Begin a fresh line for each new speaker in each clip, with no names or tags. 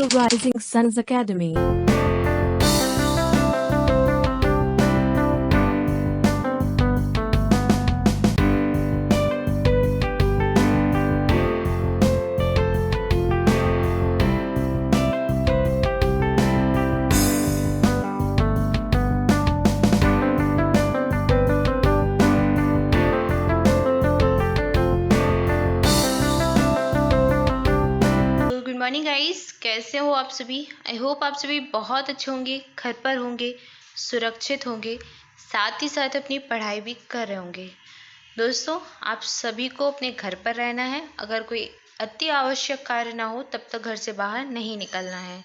to Rising Suns Academy.
Good morning guys, कैसे हो आप सभी। आई होप आप सभी बहुत अच्छे होंगे, घर पर होंगे, सुरक्षित होंगे, साथ ही साथ अपनी पढ़ाई भी कर रहे होंगे। दोस्तों, आप सभी को अपने घर पर रहना है। अगर कोई अति आवश्यक कार्य ना हो तब तक घर से बाहर नहीं निकलना है,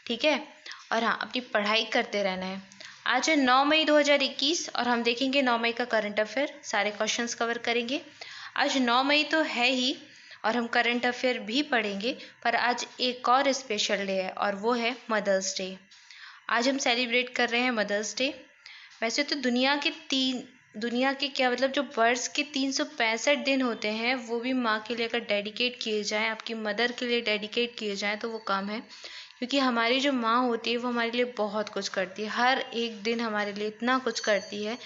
ठीक है। और हाँ, अपनी पढ़ाई करते रहना है। आज है 9 मई 2021 और हम देखेंगे 9 मई का करंट अफेयर, सारे क्वेश्चंस कवर करेंगे। आज 9 मई तो है ही और हम करंट अफेयर भी पढ़ेंगे, पर आज एक और स्पेशल डे है और वो है मदर्स डे। आज हम सेलिब्रेट कर रहे हैं मदर्स डे। वैसे तो दुनिया के क्या मतलब जो वर्ष के 365 दिन होते हैं वो भी माँ के लिए अगर डेडिकेट किए जाएँ, आपकी मदर के लिए डेडिकेट किए जाएँ तो वो कम है। क्योंकि हमारी जो माँ होती है वो हमारे लिए बहुत कुछ करती है, हर एक दिन हमारे लिए इतना कुछ करती है,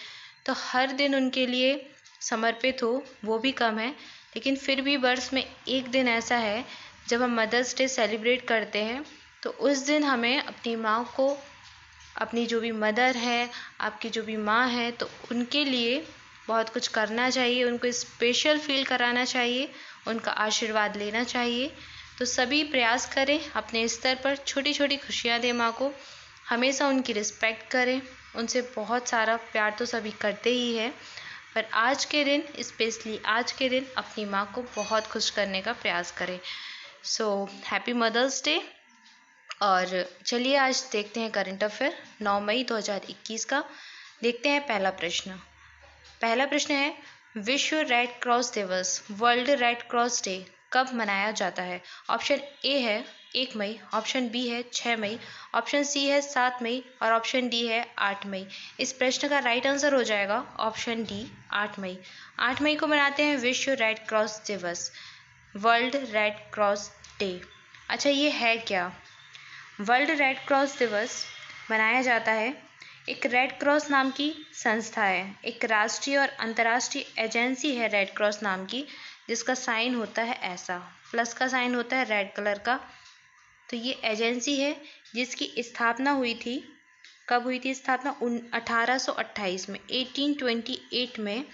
तो हर दिन उनके लिए समर्पित हो वो भी कम है। लेकिन फिर भी वर्ष में एक दिन ऐसा है जब हम मदर्स डे सेलिब्रेट करते हैं, तो उस दिन हमें अपनी माँ को, अपनी जो भी मदर है, आपकी जो भी माँ है, तो उनके लिए बहुत कुछ करना चाहिए, उनको स्पेशल फील कराना चाहिए, उनका आशीर्वाद लेना चाहिए। तो सभी प्रयास करें अपने स्तर पर, छोटी छोटी खुशियाँ दें माँ को, हमेशा उनकी रिस्पेक्ट करें, उनसे बहुत सारा प्यार तो सभी करते ही है, पर आज के दिन, स्पेशली आज के दिन अपनी माँ को बहुत खुश करने का प्रयास करें। So happy mother's day. और चलिए आज देखते हैं करंट अफेयर 9 मई 2021 का। देखते हैं पहला प्रश्न। पहला प्रश्न है, विश्व रेड क्रॉस दिवस, वर्ल्ड रेड क्रॉस डे कब मनाया जाता है। ऑप्शन ए है 1 मई, ऑप्शन बी है 6 मई, ऑप्शन सी है 7 मई और ऑप्शन डी है 8 मई। इस प्रश्न का राइट आंसर हो जाएगा ऑप्शन डी 8 मई। 8 मई को मनाते हैं विश्व रेड क्रॉस दिवस, वर्ल्ड रेड क्रॉस डे। अच्छा, ये है क्या। वर्ल्ड रेड क्रॉस दिवस मनाया जाता है, एक रेड क्रॉस नाम की संस्था है, एक राष्ट्रीय और अंतर्राष्ट्रीय एजेंसी है रेड क्रॉस नाम की, जिसका साइन होता है ऐसा, प्लस का साइन होता है रेड कलर का। तो ये एजेंसी है जिसकी स्थापना हुई थी, कब हुई थी स्थापना, 1828 में, 1828 में।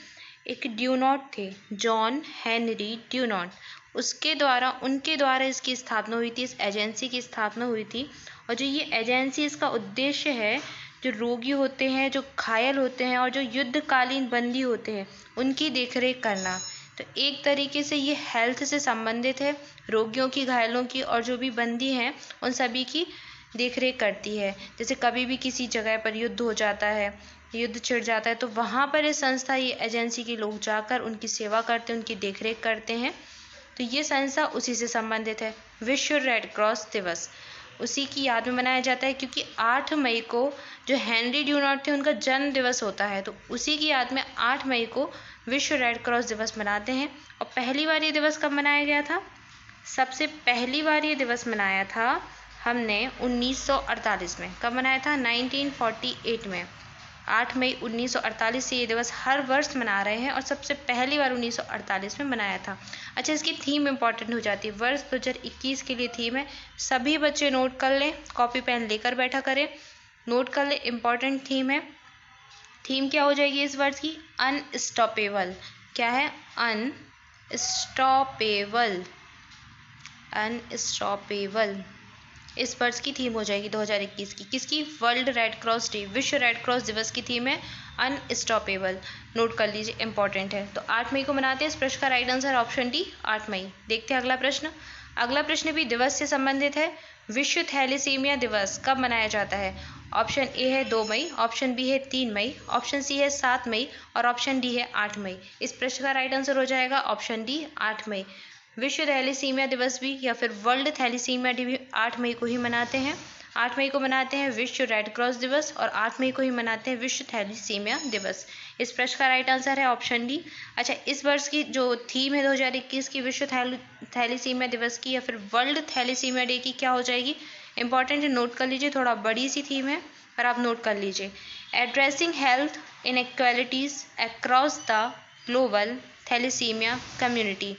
एक ड्यूनॉट थे, जॉन हेनरी ड्यूनॉट, उनके द्वारा इसकी स्थापना हुई थी, इस एजेंसी की स्थापना हुई थी। और जो ये एजेंसी, इसका उद्देश्य है जो रोगी होते हैं, जो घायल होते हैं और जो युद्धकालीन बंदी होते हैं, उनकी देखरेख करना। तो एक तरीके से ये हेल्थ से संबंधित है, रोगियों की, घायलों की और जो भी बंदी हैं उन सभी की देखरेख करती है। जैसे कभी भी किसी जगह पर युद्ध हो जाता है, युद्ध छिड़ जाता है, तो वहाँ पर ये संस्था, ये एजेंसी के लोग जाकर उनकी सेवा करते हैं, उनकी देखरेख करते हैं। तो ये संस्था उसी से संबंधित है। विश्व रेड क्रॉस दिवस उसी की याद में मनाया जाता है, क्योंकि 8 मई को जो हेनरी ड्यूनॉट थे उनका जन्म दिवस होता है, तो उसी की याद में 8 मई को विश्व रेड क्रॉस दिवस मनाते हैं। और पहली बार ये दिवस कब मनाया गया था, सबसे पहली बार ये दिवस मनाया था हमने 1948 में। कब मनाया था, 1948 में। 8 मई 1948 से ये दिवस हर वर्ष मना रहे हैं और सबसे पहली बार 1948 में मनाया था। अच्छा, इसकी थीम इंपॉर्टेंट हो जाती है, वर्ष 2021 के लिए थीम है, सभी बच्चे नोट कर लें, कॉपी पेन लेकर बैठा करें, नोट कर लें, इंपॉर्टेंट थीम है। थीम क्या हो जाएगी इस वर्ष की, अनस्टॉपेबल। क्या है, अनस्टॉपेबल, अनस्टॉपेबल इस वर्ष की थीम हो जाएगी 2021 की। किसकी, वर्ल्ड रेड क्रॉस डे, विश्व रेड क्रॉस दिवस की थीम है अनस्टॉपेबल। नोट कर लीजिए, इंपॉर्टेंट है। तो 8 मई को मनाते हैं, इस प्रश्न का राइट आंसर ऑप्शन डी 8 मई। देखते हैं अगला प्रश्न। अगला प्रश्न भी दिवस से संबंधित है। विश्व थैलेसीमिया दिवस कब मनाया जाता है। ऑप्शन ए है 2 मई, ऑप्शन बी है 3 मई, ऑप्शन सी है 7 मई और ऑप्शन डी है 8 मई। इस प्रश्न का राइट आंसर हो जाएगा ऑप्शन डी 8 मई। विश्व थैलेसीमिया दिवस भी या फिर वर्ल्ड थैलेसीमिया डे भी 8 मई को ही मनाते हैं। 8 मई को मनाते हैं विश्व रेड क्रॉस दिवस और 8 मई को ही मनाते हैं विश्व थैलेसीमिया दिवस। इस प्रश्न का राइट आंसर है ऑप्शन डी। अच्छा, इस वर्ष की जो थीम है 2021 की विश्व थैलेसीमिया दिवस की या फिर वर्ल्ड थैलेसीमिया डे की क्या हो जाएगी, इंपॉर्टेंट है, नोट कर लीजिए, थोड़ा बड़ी सी थीम है पर आप नोट कर लीजिए। Addressing health inequalities across the global thalassaemia community.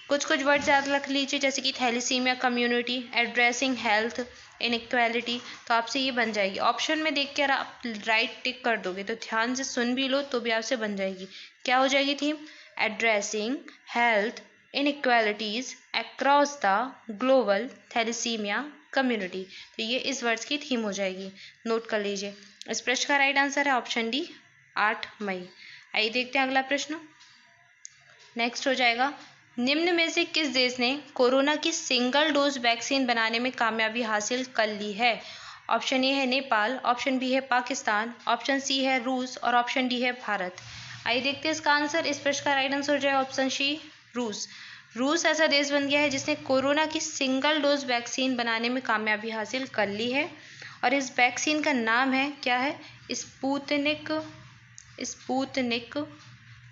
कुछ कुछ वर्ड्स याद रख लीजिए, जैसे कि thalassaemia community, addressing health inequality, तो आपसे ये बन जाएगी। ऑप्शन में देख कर आप राइट टिक कर दोगे तो ध्यान से सुन भी लो तो भी आपसे बन जाएगी। क्या हो जाएगी theme? Addressing health inequalities across the global thalassaemia community. तो ये इस वर्ड्स की थीम हो जाएगी, नोट कर लीजिए। इस प्रश्न का राइट आंसर है ऑप्शन डी, 8 मई। आइए देखते हैं अगला प्रश्न। नेक्स्ट हो जाएगा, निम्न में से किस देश ने कोरोना की सिंगल डोज वैक्सीन बनाने में कामयाबी हासिल कर ली है? ऑप्शन ए है नेपाल, ऑप्शन बी है पाकिस्तान, ऑप्शन सी है रूस और ऑप्शन डी है भारत। आइए देखते हैं इसका आंसर। इस प्रश्न का राइट आंसर हो जाएगा ऑप्शन सी, रूस। रूस ऐसा देश बन गया है जिसने कोरोना की सिंगल डोज वैक्सीन बनाने में कामयाबी हासिल कर ली है और इस वैक्सीन का नाम है, क्या है? Sputnik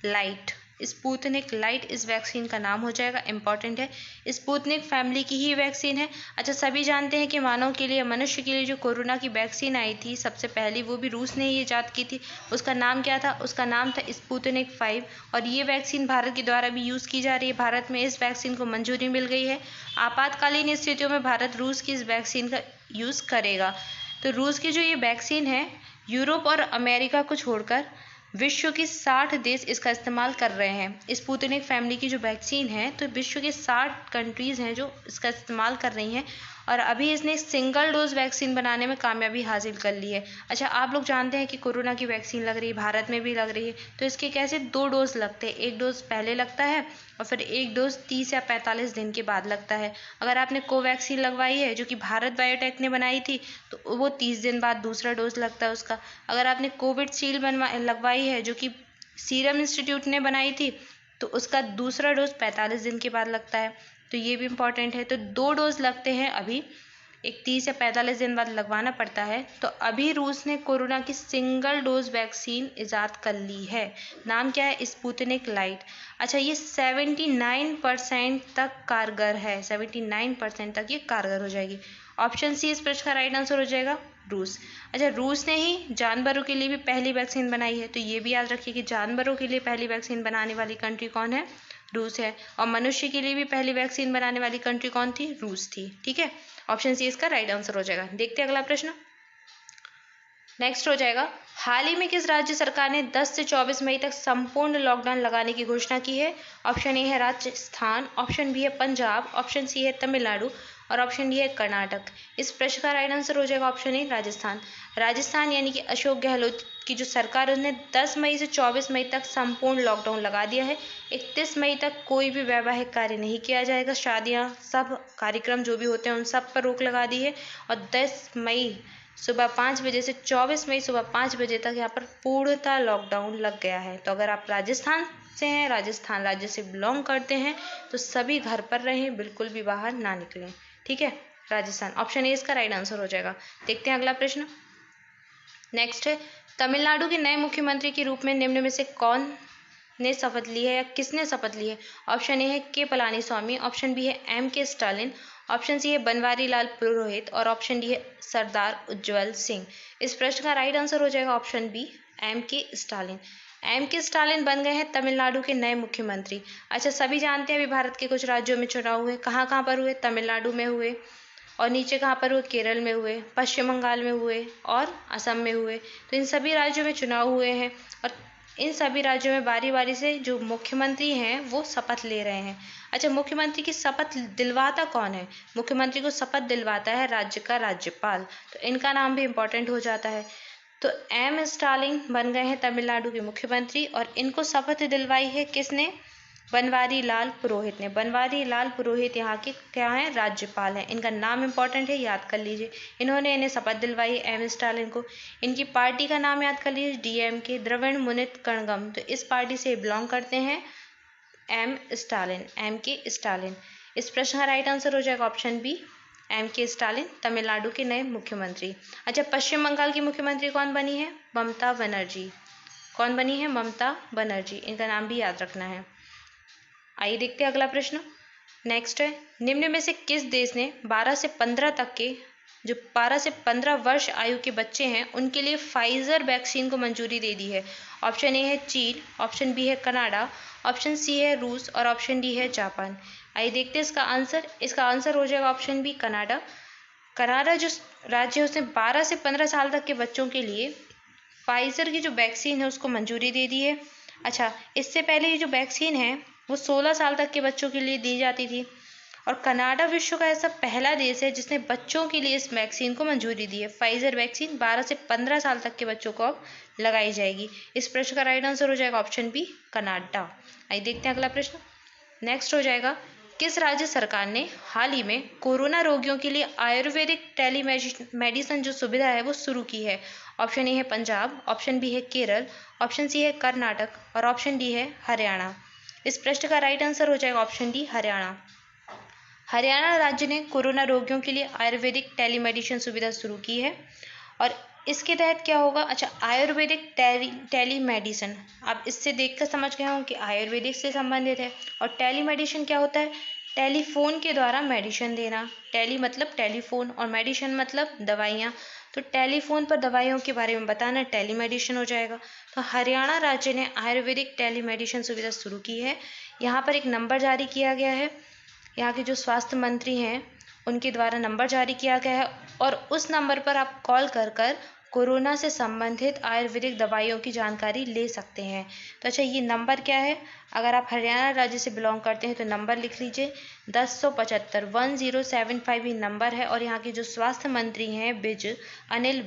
light. स्पुतनिक लाइट इस वैक्सीन का नाम हो जाएगा, इंपॉर्टेंट है। स्पुतनिक फैमिली की ही वैक्सीन है। अच्छा, सभी जानते हैं कि मानव के लिए, मनुष्य के लिए जो कोरोना की वैक्सीन आई थी सबसे पहली, वो भी रूस ने ही ईजाद की थी। उसका नाम क्या था? उसका नाम था स्पुतनिक 5 और ये वैक्सीन भारत के द्वारा भी यूज़ की जा रही है। भारत में इस वैक्सीन को मंजूरी मिल गई है। आपातकालीन स्थितियों में भारत रूस की इस वैक्सीन का यूज़ करेगा। तो रूस की जो ये वैक्सीन है, यूरोप और अमेरिका को छोड़कर विश्व के 60 देश इसका इस्तेमाल कर रहे हैं। स्पुतनिक फैमिली की जो वैक्सीन है, तो विश्व के 60 कंट्रीज़ हैं जो इसका इस्तेमाल कर रही हैं और अभी इसने सिंगल डोज वैक्सीन बनाने में कामयाबी हासिल कर ली है। अच्छा, आप लोग जानते हैं कि कोरोना की वैक्सीन लग रही है, भारत में भी लग रही है, तो इसके कैसे 2 डोज लगते हैं। एक डोज पहले लगता है और फिर एक डोज 30 या 45 दिन के बाद लगता है। अगर आपने कोवैक्सीन लगवाई है जो कि भारत बायोटेक ने बनाई थी, तो वो 30 दिन बाद दूसरा डोज लगता है उसका। अगर आपने कोविशील्ड लगवाई है जो कि सीरम इंस्टीट्यूट ने बनाई थी, तो उसका दूसरा डोज 45 दिन के बाद लगता है। तो ये भी इम्पॉर्टेंट है। तो 2 डोज लगते हैं अभी, एक 30 या 45 दिन बाद लगवाना पड़ता है। तो अभी रूस ने कोरोना की सिंगल डोज वैक्सीन ईजाद कर ली है। नाम क्या है? Sputnik light. अच्छा, ये 79% तक कारगर है, 79% तक ये कारगर हो जाएगी। ऑप्शन सी इस प्रश्न का राइट आंसर हो जाएगा, रूस। अच्छा, रूस ने ही जानवरों के लिए भी पहली वैक्सीन बनाई है, तो ये भी याद रखिए कि जानवरों के लिए पहली वैक्सीन बनाने वाली कंट्री कौन है? रूस है। और मनुष्य के लिए भी पहली वैक्सीन बनाने वाली कंट्री कौन थी? रूस थी। ठीक है, ऑप्शन सी इसका राइट आंसर हो जाएगा। देखते हैं अगला प्रश्न। नेक्स्ट हो जाएगा, हाल ही में किस राज्य सरकार ने 10 से 24 मई तक संपूर्ण लॉकडाउन लगाने की घोषणा की है? ऑप्शन ए है राजस्थान, ऑप्शन बी है पंजाब, ऑप्शन सी है तमिलनाडु और ऑप्शन डी है कर्नाटक। इस प्रश्न का राइट आंसर हो जाएगा ऑप्शन ए, राजस्थान। राजस्थान यानी कि अशोक गहलोत की जो सरकार है, उसने 10 मई से 24 मई तक संपूर्ण लॉकडाउन लगा दिया है। 31 मई तक कोई भी वैवाहिक कार्य नहीं किया जाएगा, शादियां, सब कार्यक्रम जो भी होते हैं उन सब पर रोक लगा दी है। और 10 मई सुबह 5 बजे से 24 मई सुबह 5 बजे तक यहाँ पर पूर्णतः लॉकडाउन लग गया है। तो अगर आप राजस्थान से हैं, राजस्थान राज्य से बिलोंग करते हैं, तो सभी घर पर रहें, बिल्कुल भी बाहर ना निकलें। ठीक है, राजस्थान, ऑप्शन ए इसका राइट आंसर हो जाएगा। देखते हैं अगला प्रश्न। नेक्स्ट है, तमिलनाडु के नए मुख्यमंत्री के रूप में निम्न में से कौन ने शपथ ली है या किसने शपथ ली है? ऑप्शन ए है के पलानीस्वामी, ऑप्शन बी है एम के स्टालिन, ऑप्शन सी है बनवारी लाल पुरोहित और ऑप्शन डी है सरदार उज्जवल सिंह। इस प्रश्न का राइट आंसर हो जाएगा ऑप्शन बी, एम के स्टालिन। एम के स्टालिन बन गए हैं तमिलनाडु के नए मुख्यमंत्री। अच्छा, सभी जानते हैं अभी भारत के कुछ राज्यों में चुनाव हुए, कहाँ कहाँ पर हुए? तमिलनाडु में हुए और नीचे कहाँ पर हुए? केरल में हुए, पश्चिम बंगाल में हुए और असम में हुए। तो इन सभी राज्यों में चुनाव हुए हैं और इन सभी राज्यों में बारी बारी से जो मुख्यमंत्री हैं वो शपथ ले रहे हैं। अच्छा, मुख्यमंत्री की शपथ दिलवाता कौन है? मुख्यमंत्री को शपथ दिलवाता है राज्य का राज्यपाल। तो इनका नाम भी इम्पोर्टेंट हो जाता है। तो एम स्टालिन बन गए हैं तमिलनाडु के मुख्यमंत्री और इनको शपथ दिलवाई है किसने? बनवारी लाल पुरोहित ने। बनवारी लाल पुरोहित यहाँ के क्या हैं? राज्यपाल हैं। इनका नाम इंपॉर्टेंट है, याद कर लीजिए। इन्होंने इन्हें शपथ दिलवाई एम स्टालिन को। इनकी पार्टी का नाम याद कर लीजिए, डीएमके, द्रविड़ मुनेत्र कड़गम। तो इस पार्टी से बिलोंग करते हैं एम स्टालिन, एम के स्टालिन। इस प्रश्न का राइट आंसर हो जाएगा ऑप्शन बी, एम के स्टालिन, तमिलनाडु के नए मुख्यमंत्री। अच्छा, पश्चिम बंगाल की मुख्यमंत्री कौन बनी है? ममता बनर्जी। कौन बनी है? ममता बनर्जी। इनका नाम भी याद रखना है। आइए देखते हैं अगला प्रश्न। नेक्स्ट है, निम्न में से किस देश ने 12 से 15 तक के जो 12 से 15 वर्ष आयु के बच्चे हैं उनके लिए फाइजर वैक्सीन को मंजूरी दे दी है। ऑप्शन ए है चीन, ऑप्शन बी है कनाडा, ऑप्शन सी है रूस और ऑप्शन डी है जापान। आइए देखते हैं इसका आंसर। इसका आंसर हो जाएगा ऑप्शन बी कनाडा। कनाडा जो राज्य है उसने 12 से 15 साल तक के बच्चों के लिए फाइजर की जो वैक्सीन है उसको मंजूरी दे दी है। अच्छा, इससे पहले ये जो वैक्सीन है वो 16 साल तक के बच्चों के लिए दी जाती थी और कनाडा विश्व का ऐसा पहला देश है जिसने बच्चों के लिए इस वैक्सीन को मंजूरी दी है। फाइजर वैक्सीन 12 से 15 साल तक के बच्चों को अब लगाई जाएगी। इस प्रश्न का राइट आंसर हो जाएगा ऑप्शन बी कनाडा। आइए देखते हैं अगला प्रश्न। नेक्स्ट हो जाएगा, किस राज्य सरकार ने हाल ही में कोरोना रोगियों के लिए आयुर्वेदिक टेलीमेडिसिन जो सुविधा है वो शुरू की है। ऑप्शन ए है पंजाब, ऑप्शन बी है केरल, ऑप्शन सी है कर्नाटक और ऑप्शन डी है हरियाणा। इस प्रश्न का राइट आंसर हो जाएगा ऑप्शन डी हरियाणा। हरियाणा राज्य ने कोरोना रोगियों के लिए आयुर्वेदिक टेलीमेडिसिन सुविधा शुरू की है और इसके तहत क्या होगा। अच्छा, आयुर्वेदिक टेलीमेडिसिन, आप इससे देखकर समझ गए हों कि आयुर्वेदिक से संबंधित है। और टेलीमेडिसिन क्या होता है, टेलीफोन के द्वारा मेडिसिन देना। टेली मतलब टेलीफोन और मेडिसिन मतलब दवाइयाँ, तो टेलीफोन पर दवाइयों के बारे में बताना टेलीमेडिसिन हो जाएगा। तो हरियाणा राज्य ने आयुर्वेदिक टेलीमेडिसिन सुविधा शुरू की है। यहाँ पर एक नंबर जारी किया गया है, यहाँ के जो स्वास्थ्य मंत्री हैं उनके द्वारा नंबर जारी किया गया है और उस नंबर पर आप कॉल कर कोरोना से संबंधित आयुर्वेदिक दवाइयों की जानकारी ले सकते हैं। तो अच्छा, ये नंबर क्या है, अगर आप हरियाणा राज्य से बिलोंग करते हैं तो नंबर लिख लीजिए 1075 1075 ही नंबर है और यहाँ के जो स्वास्थ्य मंत्री हैं अनिल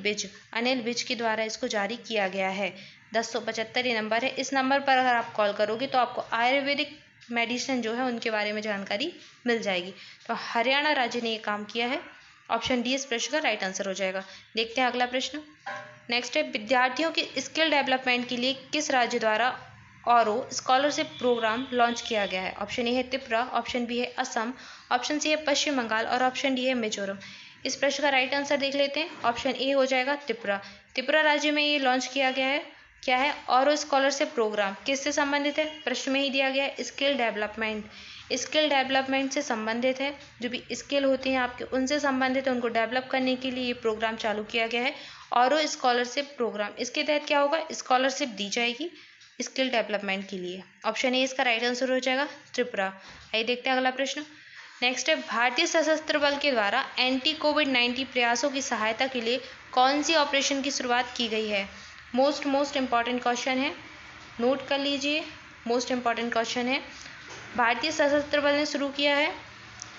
विज के द्वारा इसको जारी किया गया है। 1075 ये नंबर है। इस नंबर पर अगर आप कॉल करोगे तो आपको आयुर्वेदिक मेडिसिन जो है उनके बारे में जानकारी मिल जाएगी। तो हरियाणा राज्य ने ये काम किया है। ऑप्शन डी इस प्रश्न का राइट आंसर हो जाएगा। देखते हैं अगला प्रश्न। नेक्स्ट है, विद्यार्थियों की स्किल डेवलपमेंट के लिए किस राज्य द्वारा औरो स्कॉलरशिप प्रोग्राम लॉन्च किया गया है। ऑप्शन ए है त्रिपुरा, ऑप्शन बी है असम, ऑप्शन सी है पश्चिम बंगाल और ऑप्शन डी है मिजोरम। इस प्रश्न का राइट आंसर देख लेते हैं। ऑप्शन ए हो जाएगा त्रिपुरा। त्रिपुरा राज्य में ये लॉन्च किया गया है। क्या है, और स्कॉलरशिप प्रोग्राम किससे संबंधित है, प्रश्न में ही दिया गया है स्किल डेवलपमेंट। स्किल डेवलपमेंट से संबंधित है, जो भी स्किल होती हैं आपके उनसे संबंधित है, उनको डेवलप करने के लिए ये प्रोग्राम चालू किया गया है और स्कॉलरशिप प्रोग्राम। इसके तहत क्या होगा, स्कॉलरशिप दी जाएगी स्किल डेवलपमेंट के लिए। ऑप्शन ए इसका राइट आंसर हो जाएगा त्रिपुरा। आइए देखते हैं अगला प्रश्न। नेक्स्ट है, भारतीय सशस्त्र बल के द्वारा एंटी कोविड-19 प्रयासों की सहायता के लिए कौन सी ऑपरेशन की शुरुआत की गई है। मोस्ट इम्पॉर्टेंट क्वेश्चन है, नोट कर लीजिए। मोस्ट इम्पॉर्टेंट क्वेश्चन है, भारतीय सशस्त्र बल ने शुरू किया है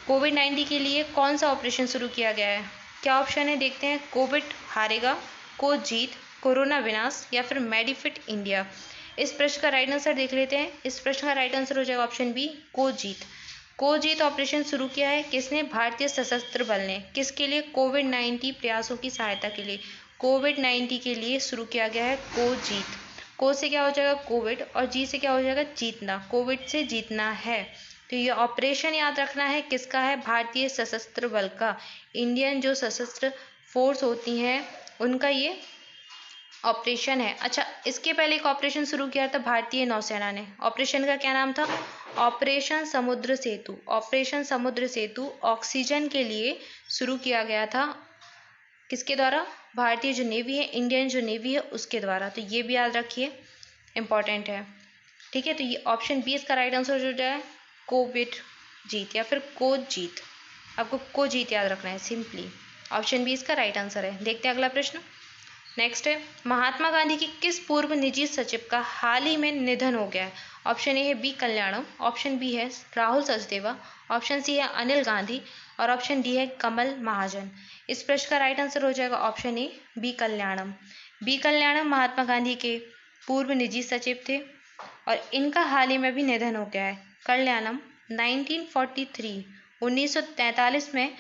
कोविड-19 के लिए कौन सा ऑपरेशन शुरू किया गया है। क्या ऑप्शन है, देखते हैं। कोविड हारेगा, को जीत, कोरोना विनाश या फिर मेडिफिट इंडिया। इस प्रश्न का राइट आंसर देख लेते हैं। इस प्रश्न का राइट आंसर हो जाएगा ऑप्शन बी को जीत। को जीत ऑपरेशन शुरू किया है किसने, भारतीय सशस्त्र बल ने। किसके लिए, कोविड-19 प्रयासों की सहायता के लिए। कोविड-19 के लिए शुरू किया गया है को जीत। को से क्या हो जाएगा कोविड और जी से क्या हो जाएगा जीतना, कोविड से जीतना है। तो ये ऑपरेशन याद रखना है किसका है, भारतीय सशस्त्र बल का। इंडियन जो सशस्त्र फोर्स होती हैं उनका ये ऑपरेशन है। अच्छा, इसके पहले एक ऑपरेशन शुरू किया था भारतीय नौसेना ने। ऑपरेशन का क्या नाम था, ऑपरेशन समुद्र सेतु। ऑपरेशन समुद्र सेतु ऑक्सीजन के लिए शुरू किया गया था, किसके द्वारा, भारतीय जो नेवी है, इंडियन जो नेवी है उसके द्वारा। तो ये भी याद रखिए, इंपॉर्टेंट है। ठीक है, तो ये ऑप्शन बी इसका राइट आंसर हो जाए कोविड जीत या फिर को जीत। आपको को जीत याद रखना है सिंपली। ऑप्शन बी इसका राइट आंसर है। देखते हैं अगला प्रश्न। नेक्स्ट है, महात्मा गांधी की किस पूर्व निजी सचिव का हाल ही में निधन हो गया है। ऑप्शन ए है बी कल्याणम, ऑप्शन बी है राहुल सचदेवा, ऑप्शन सी है अनिल गांधी और ऑप्शन डी है कमल महाजन। इस प्रश्न का राइट आंसर हो जाएगा option A B Kalyanam. B कल्याणम महात्मा गांधी के पूर्व निजी सचिव थे और इनका हाल ही में भी निधन हो गया है। कल्याणम 1943 में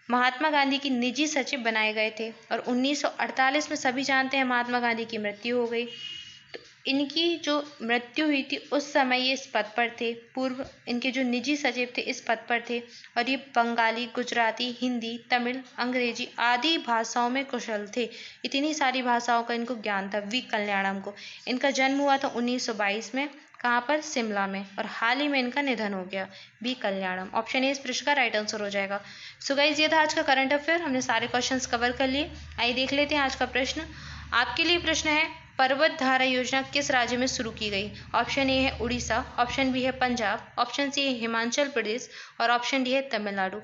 महात्मा गांधी की निजी सचिव बनाए गए थे और 1948 में सभी जानते हैं महात्मा गांधी की मृत्यु हो गई। तो इनकी जो मृत्यु हुई थी उस समय ये इस पद पर थे, पूर्व इनके जो निजी सचिव थे इस पद पर थे और ये बंगाली, गुजराती, हिंदी, तमिल, अंग्रेजी आदि भाषाओं में कुशल थे। इतनी सारी भाषाओं का इनको ज्ञान था वी कल्याणम को। इनका जन्म हुआ था 1922 में कहाँ पर? शिमला में। और हाल ही में इनका निधन हो गया। B Kalyanam. ऑप्शन ए इस प्रश्न का राइट आंसर हो जाएगा। सो गाइज ये था आज का करंट अफेयर। हमने सारे क्वेश्चंस कवर कर लिए। आइए देख लेते हैं आज का प्रश्न। आपके लिए प्रश्न है, पर्वत धारा योजना किस राज्य में शुरू की गई? ऑप्शन ए है उड़ीसा, ऑप्शन बी है पंजाब, ऑप्शन सी है हिमाचल प्रदेश और ऑप्शन डी है तमिलनाडु।